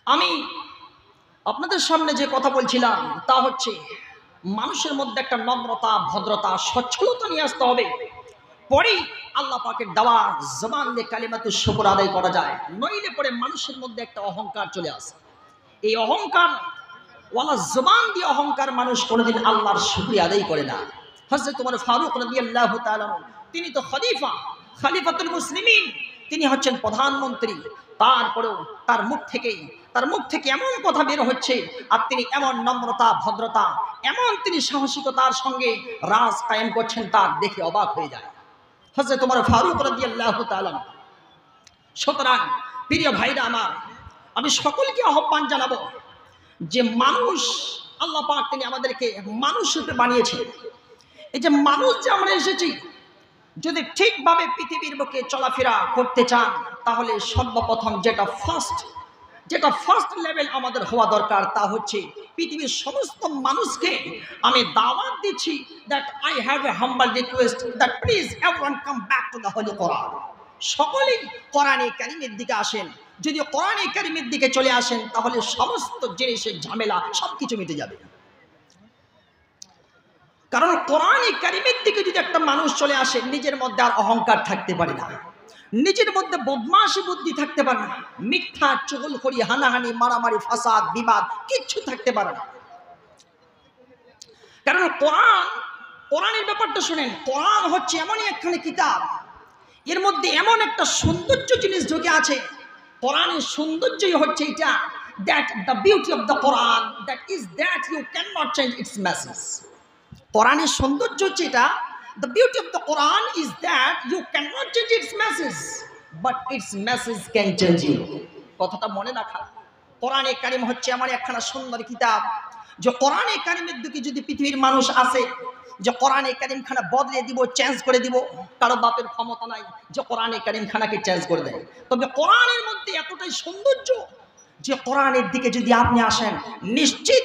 আমি আপনাদের সামনে যে কথা বলছিলাম তা হচ্ছে মানুষের মধ্যে একটা নম্রতা, ভদ্রতা, সচ্ছলতা নিয়ে আসতে হবে। পরেই আল্লাহ পাকের দেওয়া জবান দিয়ে কালিমাতুশ শুকর আদায় করা যায়। নইলে পরে মানুষের মধ্যে একটা অহংকার চলে আসে। এই অহংকার ওয়ালা জবান দিয়ে অহংকার মানুষ কোনোদিন আল্লাহর শুকরিয়া আদায় করে না। হযরত ওমর ফারুক রাদিয়াল্লাহু তাআলা তিনি তো খলিফাতুল মুসলিমিন, তিনি হচ্ছেন প্রধানমন্ত্রী। তারপরেও তার মুখ থেকে এমন কথা বের হচ্ছে, আর তিনি এমন নম্রতা, ভদ্রতা, এমন তিনি সাহসিকতার সঙ্গে রাজ কায়েম করছেন, তার দেখে অবাক হয়ে যায় হযরত ওমর ফারুক রাদিয়াল্লাহু তাআলা। সুতরাং প্রিয় ভাইরা আমার, আমি সকলকে আহ্বান জানাবো যে মানুষ, আল্লাহ পাক তিনি আমাদেরকে মানুষ রূপে বানিয়েছেন। এই যে মানুষ যে আমরা এসেছি, যদি ঠিকভাবে পৃথিবীর বুকে চলাফেরা করতে চান, তাহলে সর্বপ্রথম যেটা ফার্স্ট লেভেল আমাদের হওয়া দরকার, তা হচ্ছে পৃথিবীর সমস্ত মানুষকে আমি দাওয়াত দিচ্ছি that I have a humble request that please everyone come back to the holy Quran. সকলেই কোরআনে কারিমের দিকে আসেন। যদি কোরআনে কারিমের দিকে চলে আসেন, তাহলে সমস্ত জিনিসের ঝামেলা সবকিছু মিটে যাবে। কারণ কোরআনে কারিমের দিকে যদি একটা মানুষ চলে আসে, নিজের মধ্যে আর অহংকার থাকতে পারে না, নিজের মধ্যে বদমাশি বুদ্ধি থাকতে পারে না, মিথ্যা, চুগলখড়ি, হানাহানি, মারামারি, ফাসাদ, বিবাদ কিচ্ছু থাকতে পারে না। কারণ কোরআনের ব্যাপারটা শুনেন, কোরআন হচ্ছে এমনই একখানি কিতাব, এর মধ্যে এমন একটা সৌন্দর্য জিনিস ঢুকে আছে। কোরআনের সৌন্দর্যই হচ্ছে এটা, that the beauty of the Quran that is that you can not change its message. কোরআনের সৌন্দর্য হচ্ছে এটা, the beauty of the Quran is that you cannot change its message, but its message can change you. কথাটা মনে রাখা। কোরআনে কারিম হচ্ছে এমন একখানা সুন্দর কিতাব, যে কোরআনে কারিমের দিকে যদি পৃথিবীর মানুষ আসে, যে কোরআনে কারিম খানা বদলে দিব, চেঞ্জ করে দিব, কারো বাপের ক্ষমতা নাই যে কোরআনে কারিম খানাকে চেঞ্জ করে দেয়। তবে কোরআনের মধ্যে এতটাই সৌন্দর্য যে কোরআনের দিকে যদি আপনি আসেন, নিশ্চিত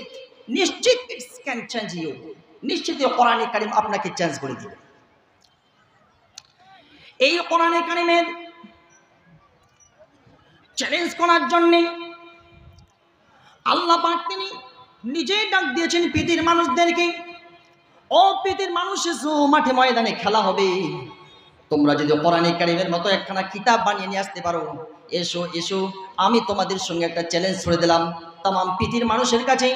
ইটস ক্যান চেঞ্জ ইউ। নিশ্চিত কোরআনে কারিম আপনাকে চেঞ্জ করে দিবে। এই কোরআনে কারিমের চ্যালেঞ্জ করার জন্য আল্লাহ পাক তিনি নিজেই ডাক দিয়েছেন পৃথিবীর মানুষদেরকে, ও পৃথিবীর মানুষ এসো, মাঠে ময়দানে খেলা হবে। তোমরা যদি কোরআনে কারিমের মতো একখানা কিতাব বানিয়ে নিয়ে আসতে পারো, এসো আমি তোমাদের সঙ্গে একটা চ্যালেঞ্জ ছুড়ে দিলাম তামাম পৃথিবীর মানুষের কাছে।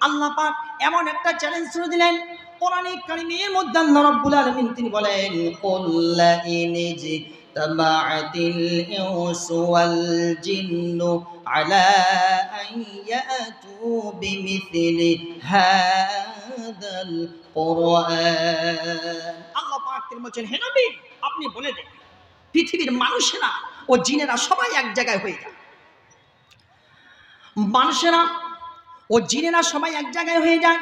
আল্লাহ পাক এমন একটা চ্যালেঞ্জ ছুড়ে দিলেন কোরআনে কারিমের মধ্যে। আল্লাহ রাব্বুল আলামিন তিনি বলেন, কুল ইনজি তামাআতিল ইনসু ওয়াল জিন্নু আলা আন ইয়াতু বিমিথলি হাদাল কুরআন। আল্লাহ পাক তিনি বলেন, হে নবী আপনি বলে দেন পৃথিবীর মানুষেরা ও জিনেরা সবাই এক জায়গায় হয়ে যায়। মানুষেরা ও জিনেরা সবাই এক জায়গায় হয়ে যায়,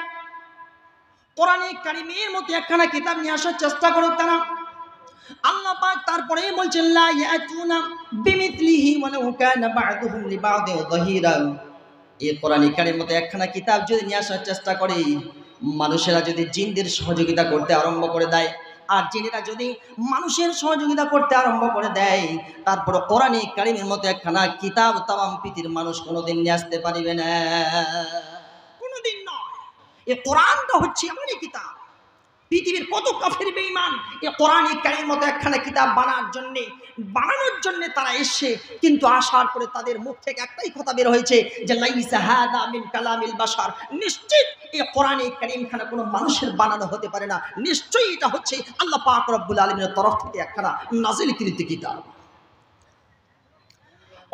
কোরআনে কারিমের মতো একখানা কিতাব নিয়ে আসার চেষ্টা করো তারা। আল্লাহ পাক তারপরে বলছেন, লা ইয়াতুনা বিমিথলিহি ওয়ালাউ কানা বা'দুহুম লিবা'দিন যাহিরা। এই কোরআনে কারিমের মতো একখানা কিতাব যদি নিয়ে আসার চেষ্টা করে, মানুষেরা যদি জিনদের সহযোগিতা করতে আরম্ভ করে দেয়, আর জিনেরা যদি মানুষের সহযোগিতা করতে আরম্ভ করে দেয়, তারপরে কোরআনে কারিমের মতো একখানা কিতাব তামাম পৃথিবীর মানুষ কোনোদিন নিয়ে আসতে পারবে না, কোনোদিন নয়। এই কোরআনটা হচ্ছে এমনই কিতাব, পৃথিবীর কত কাফের বেঈমান এই কোরআনে কারিমের মতো একখানা কিতাব বানানোর জন্য তারা এসে, কিন্তু আসার পরে তাদের মুখ থেকে একটাই কথা বের হয়েছে যে লাইসা হাদা মিন কালামিল বাশার। নিশ্চিত এই কোরআনে কারিম খানা কোনো মানুষের বানানো হতে পারে না, নিশ্চয়ই এটা হচ্ছে আল্লাহ পাক রব্বুল আলামিনের তরফ থেকে একখানা নাজিলকৃত কিতাব।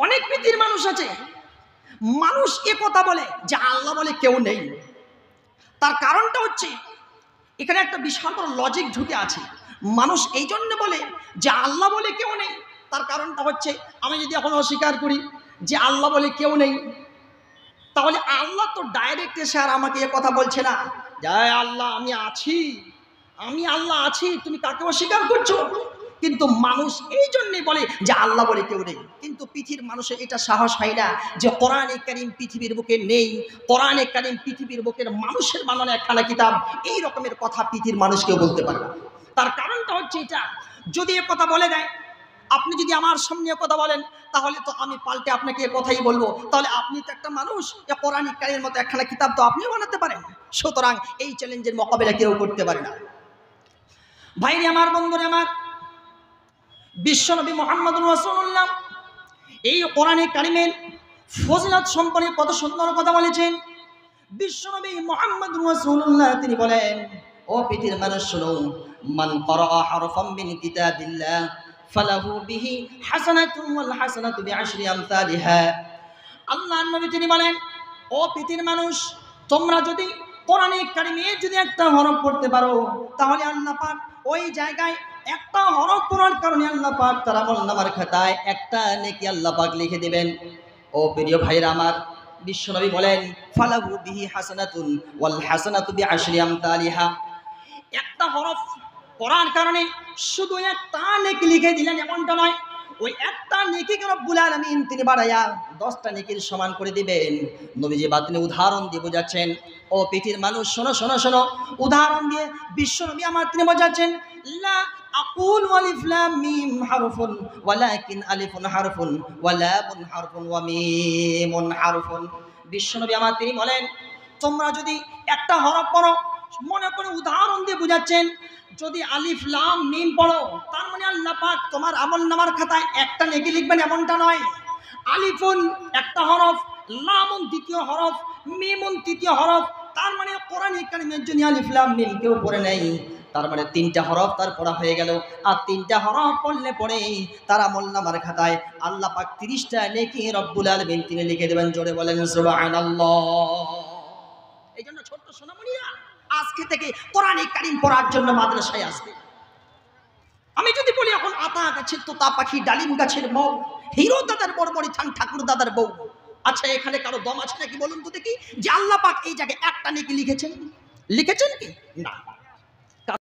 অনেক পৃথিবীর মানুষ আছে, মানুষ এ কথা বলে যে আল্লাহ বলে কেউ নেই। তার কারণটা হচ্ছে এখানে একটা বিশাল বড় লজিক ঢুকে আছে। মানুষ এই জন্য বলে যে আল্লাহ বলে কেউ নেই, তার কারণটা হচ্ছে আমি যদি এখন অস্বীকার করি যে আল্লাহ বলে কেউ নেই, তাহলে আল্লাহ তো ডাইরেক্ট এসে আর আমাকে এ কথা বলছে না যে আল্লাহ আমি আল্লাহ আছি, তুমি কাকে অস্বীকার করছো। কিন্তু মানুষ এই জন্যই বলে যে আল্লাহ বলে কেউ নেই। কিন্তু পৃথিবীর মানুষের এটা সাহস হয় না যে কোরআনে কারিম পৃথিবীর বুকে নেই, কোরআনে কারিম পৃথিবীর বুকের মানুষের বানানো একখানা কিতাব, এই রকমের কথা পৃথিবীর মানুষ কেউ বলতে পারে না। তার কারণটা হচ্ছে এটা, যদি এ কথা বলে দেয় আপনি যদি আমার সামনে কথা বলেন তাহলে তো আমি পাল্টে আপনাকে কথাই বলবো, তাহলে আপনি তো একটা মানুষ, কোরআন কারীমের মতো একখানা কিতাব তো আপনিও বানাতে পারেন। সুতরাং এই চ্যালেঞ্জের মোকাবেলা কেউ করতে পারে না। ভাইরে আমার, বন্ধুরে আমার, বিশ্বনবী মুহাম্মদুর রাসূলুল্লাহ এই কোরআনে কারীমের ফজিলত সম্পর্কে কত সুন্দর কথা বলেছেন। বিশ্বনবী মুহাম্মদুর রাসূলুল্লাহ তিনি বলেন, ও পৃথিবীর মানুষ শোনো, মান ক্বারাআ হারফাম মিন কিতাবিল্লাহ ফালাহু বিহি হাসানাতুন ওয়াল হাসানাতু বিআশরি আমসালিহা। আল্লাহর নবী তিনি বলেন, ও পৃথিবীর মানুষ, তোমরা যদি কোরআনে কারীমে যদি একটা হরফ পড়তে পারো তাহলে আল্লাহ পাক ওই জায়গায় একটা হরফ পড়ার কারণে আল্লাহ পাক তার আমলনামার খাতায় একটা নেকি আল্লাহ পাক লিখে দিবেন। ও প্রিয় ভাইরা আমার, বিশ্বনবী বলেন, ফালাহু বিহি হাসানাতুন ওয়াল হাসানাতু বিআশরি আমসালিহা। একটা হরফ পড়ার কারণে শুধু একটা নেকি লিখে দিলেন এমনটা নয়, ওই একটা নেকিকে রব্বুল আলামিন তিনি বাড়াইয়া 10টা নেকির সমান করে দিবেন। নবীজি বাতিনি উদাহরণ দিয়ে বোঝাচ্ছেন। ও পৃথিবীর মানুষ শোনো শোনো শোনো, উদাহরণ দিয়ে বিশ্বনবী আমার তিনি বোঝাচ্ছেন, লা আকুল আলিফ লাম মিম হারফুন ওয়ালাকিন আলিফুন হারফুন ওয়া লামুন হারফুন ওয়া মিমুন হারফুন। বিশ্বনবী আমার তিনি বলেন, তোমরা যদি একটা হরফ পড়ো, মনে করে উদাহরণ দিয়ে বোঝাচ্ছেন, যদি আলিফ লাম মিম পড়ো তার মানে আল্লাহ পাক তোমার আমলনামার খাতায় একটা নেকি লিখবেন এমনটা নয়। আলিফুন একটা হরফ, লামুন দ্বিতীয় হরফ, মিমুন তৃতীয় হরফ, তার মানে কোরআন কারীমের জন্য আলিফ লাম মিম কেউ পড়ে নেই, তার মানে 3টা হরফ তার পড়া হয়ে গেল। আর 3টা হরফ পড়লে পরে তার আমলনামার খাতায় আল্লাহ পাক 30টা নেকি রব্বুল আলামিন তিনি লিখে দেবেন। জোরে বলেন সুবহানাল্লাহ। এই জন্য ছোট্ট সোনামণিরা আজকে থেকে কোরআন কারীম পড়ার জন্য মাদ্রাসায় আসবে। আমি যদি বলি এখন আতা গাছের তোতা পাখি, ডালিম গাছের মৌ, হিরো দাদার বড়বড়ি থান ঠাকুর দাদার বউ, আচ্ছা এখানে কারো দম আছে নাকি বলুন তো দেখি যে আল্লাহ পাক এই জায়গায় একটা নেকি লিখেছেন? লিখেছেন কি? না।